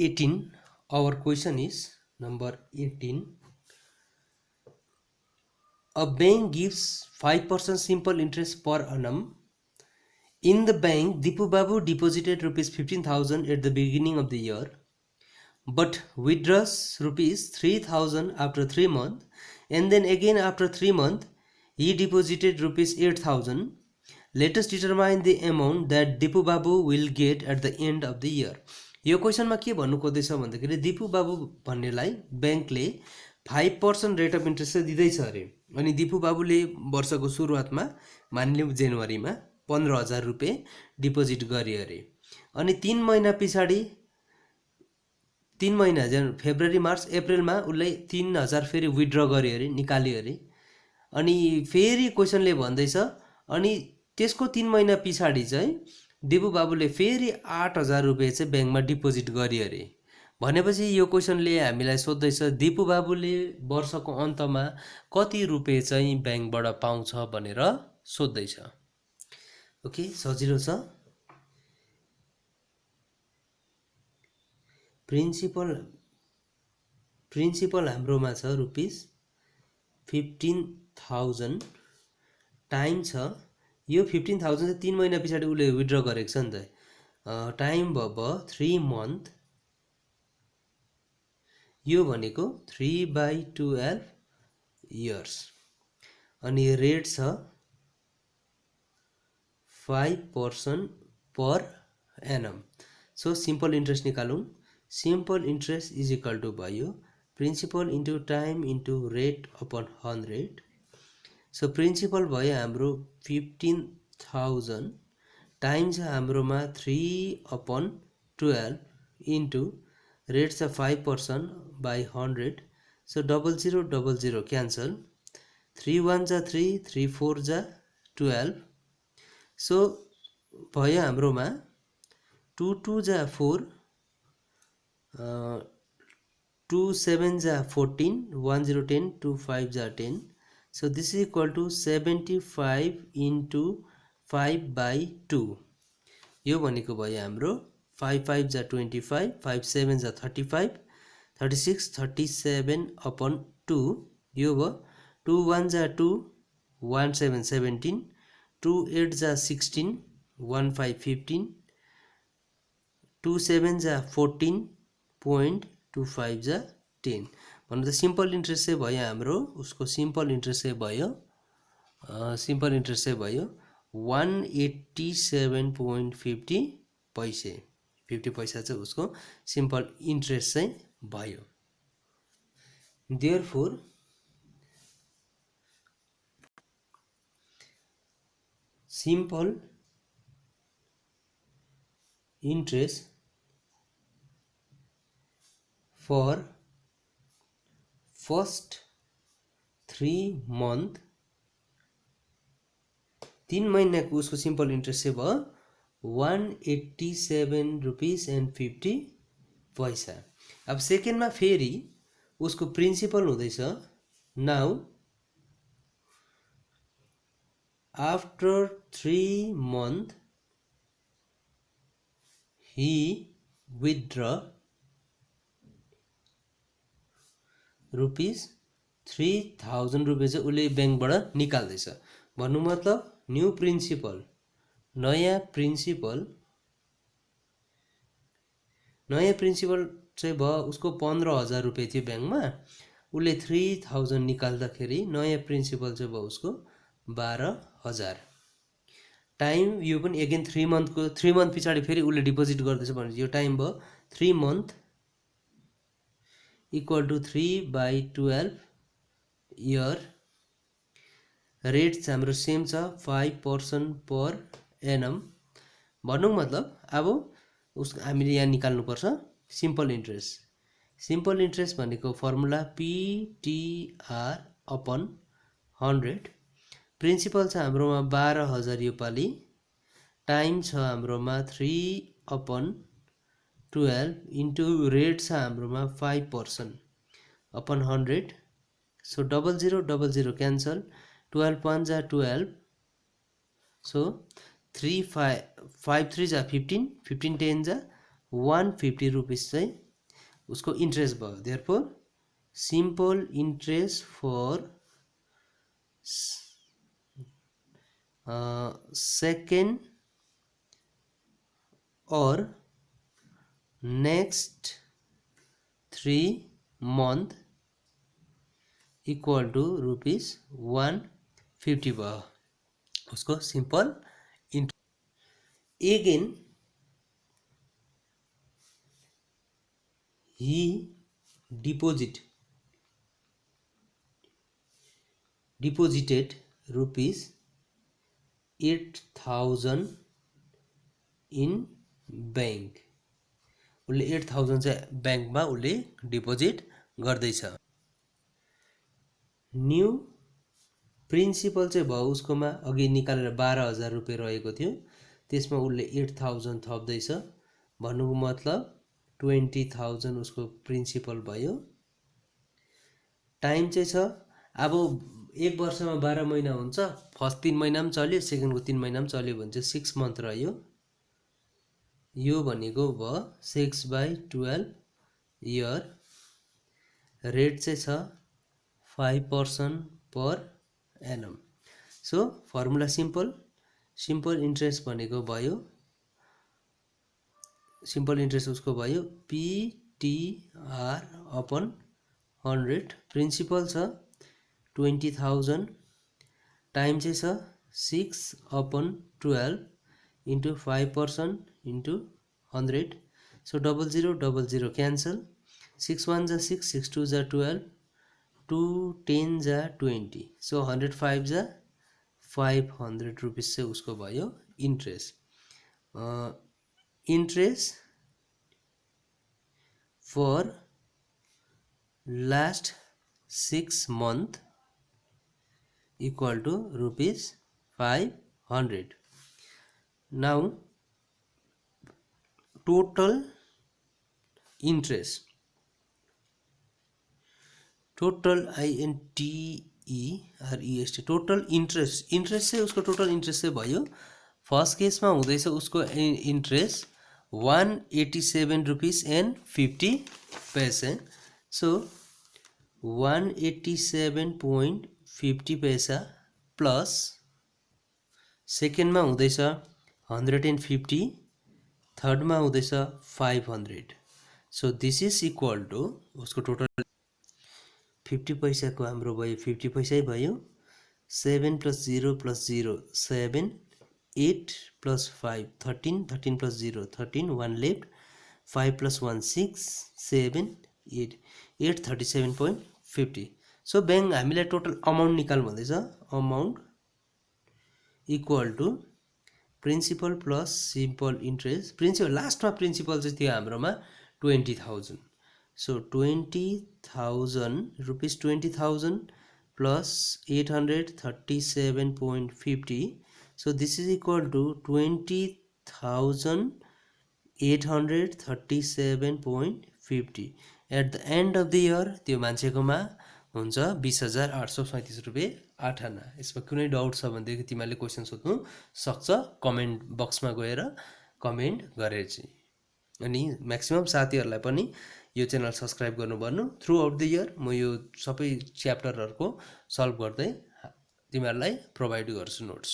18. Our question is number 18. A bank gives 5% simple interest per annum. In the bank, Dipu Babu deposited rupees 15,000 at the beginning of the year, but withdraws rupees 3,000 after 3 months, and then again after 3 months he deposited rupees 8,000. Let us determine the amount that Dipu Babu will get at the end of the year. यो क्वेसनमा के भन्नु खोज्दैछ भन्दाखेरि दिपु बाबु भन्नेलाई ब्याङ्कले 5% rate of interest चाहिँ दिँदैछ अरे, अनि दिपु बाबुले वर्षको सुरुवातमा मानिलिउँ जनवरीमा 15,000 रुपियाँ डिपोजिट गरे अरे, अनि 3 महिना पछाडि 3 महिना फेब्रुअरी मार्च अप्रिलमा उसले 3,000 फेरि विथड्र गरे अरे, निकाल्यो अरे। अनि फेरि क्वेसनले भन्दैछ अनि त्यसको 3 महिना पछाडि चाहिँ दिपु बाबुले फेरि 8,000 रुपियाँ चाहिँ ब्याङ्कमा डिपोजिट गरे अरे। भनेपछि यो क्वेसनले हामीलाई सोध्दैछ दिपु बाबुले वर्षको अन्तमा कति रुपियाँ चाहिँ ब्याङ्कबाट पाउँछ भनेर सोध्दैछ। ओके, सजिलो छ। प्रिन्सिपल हाम्रोमा छ रुपिस 15,000 टाइम छ यो 15,000 चाहिँ 3 महिना पछाडि उसले विथड्र गरेको छ नि त, टाइम भयो 3 मन्थ, यो भनेको 3/12 इयर्स, अनि रेट छ 5% per annum. So simple interest निकालौँ। Simple interest is equal to भयो principal into time into rate upon 100। So principal भयो हाम्रो 15,000 टाइम छ हाम्रोमा 3/12 इन्टु रेट छ 5% बाई 100। सो 0000 क्यान्सल, 3 1 जा 3, 3 4 जा 12। सो भयो हाम्रोमा 2 2 जा 4, 2 7 जा 14, 1 0 10, 2 5 जा 10। So this is equal to 75 into 5/2। यो भनेको भयो हाम्रो 5 5 जा 25, 5 7 जा 35, 36 37 अपन 2। यो भयो 2 1 जा 2, 1 7 17, 2 8 जा 16, 1 5 15, 2 7 जा 14.25 जा 10। भन्नु त सिम्पल इन्ट्रेस्ट चाहिँ भयो हाम्रो, उसको सिम्पल इन्ट्रेस्ट चाहिँ भयो 187.50 पैसे, 50 पैसा चाहिँ उसको सिम्पल इन्ट्रेस्ट चाहिँ भयो। Therefore simple interest for first 3 month, 3 महिनाको उसको सिम्पल इन्ट्रेस्ट चाहिँ भयो 187 रुपिस एन्ड 50 पैसा। अब सेकेन्डमा फेरि उसको प्रिन्सिपल हुँदैछ now after 3 month he withdraw rupees 3,000 रुपियाँ चाहिँ उसले ब्याङ्कबाट निकाल्दैछ। भन्नु मतलब न्यू प्रिन्सिपल, नयाँ प्रिन्सिपल चाहिँ भयो उसको 15,000 रुपियाँ थियो ब्याङ्कमा, उसले 3,000 निकाल्दाखेरि नयाँ प्रिन्सिपल चाहिँ भयो उसको 12,000। टाइम यो पनि अगेन 3 मन्थ पछाडि फेरि उसले डिपोजिट गर्दैछ भने यो टाइम भयो 3 month equal to 3/12 year. Rate हाम्रो सेम छ 5% पर एनम। भन्नुको मतलब अब उसको हामीले यहाँ निकाल्नुपर्छ सिम्पल इन्ट्रेस्ट। सिम्पल इन्ट्रेस्ट भनेको फर्मुला PTR अपन 100। प्रिन्सिपल छ हाम्रोमा 12,000 यो पालि, टाइम छ हाम्रोमा 3/12 इन्टु रेट छ हाम्रोमा 5% अपन 100। सो 0000 क्यान्सल, 12 5 जा 12, सो 3 5 5 3 जा 15, 15 10 जा 150 रुपिस चाहिँ उसको इन्ट्रेस्ट भयो therefore simple interest for second or next 3 month equal to rupees 150 भयो उसको simple interest again he deposited rupees 8,000 in bank उसले 8,000 चाहिँ बैंकमा उसले डिपोजिट गर्दैछ न्यू प्रिन्सिपल चाहिँ भयो उसकोमा अघि निकालेर 12,000 रुपैयाँ रहेको थियो त्यसमा उसले 8,000 थप्दैछ भन्नुको मतलब 20,000 उसको प्रिन्सिपल भयो टाइम चाहिँ छ अब एक वर्षमा 12 महिना हुन्छ फर्स्ट 3 महिना पनि चल्यो सेकेन्डको 3 महिना पनि चल्यो भने चाहिँ 6 मन्थ रह्यो यो भनेको भयो 6/12 इयर रेट चाहिँ छ 5% per annum so formula simple interest भनेको भयो सिम्पल इन्ट्रेस्ट उसको भयो PTR अपन 100 प्रिन्सिपल छ 20,000 टाइम चाहिँ छ 6/12 into 5% into 100 so 0000 cancel 6 1 जा 6 6 2 जा 12 2 10 जा 20 so 105 जा 500 रुपीस से उसको भयो interest interest for last 6 month equal to rupees 500 now total interest total INTEREST total interest चाहिँ उसको total interest चाहिँ भयो फर्स्ट केसमा हुँदैछ उसको इन्ट्रेस्ट 187 रुपीस एन्ड 50 पैसा सो 187.50 पैसा प्लस सेकेन्डमा हुँदैछ 150 थर्डमा हुँदैछ 500 so this is equal to उसको टोटल 50 पैसाको हाम्रो भयो 50 पैसै भयो 7 + 0 + 0 7 8 + 5 13 13 + 0 13 1 लेफ्ट 5 + 1 6 7 8 837.50 सो बैंक हामीलाई टोटल अमाउन्ट निकाल भन्दैछ amount equal to principal plus simple interest principal लास्टमा प्रिन्सिपल चाहिँ थियो हाम्रोमा 20,000 so 20,000 rupees 20,000 plus 837.50 so this is equal to 20,837.50 at the end of the year त्यो मान्छेकोमा हुन्छ 20,837 रुपैयाँ 8 आना यसमा कुनै डाउट छ भनेदेखि तिमीले क्वेशन सोध्नु सक्छ कमेन्ट बक्समा गएर कमेन्ट गरेर चाहिँ अनि म्याक्सिमम साथीहरुलाई पनि यो च्यानल सब्स्क्राइब गर्नुपर्नु थ्रु आउट द इयर म यो सबै च्याप्टरहरुको सल्भ गर्दै तिमीहरुलाई प्रोवाइड गर्छु नोट्स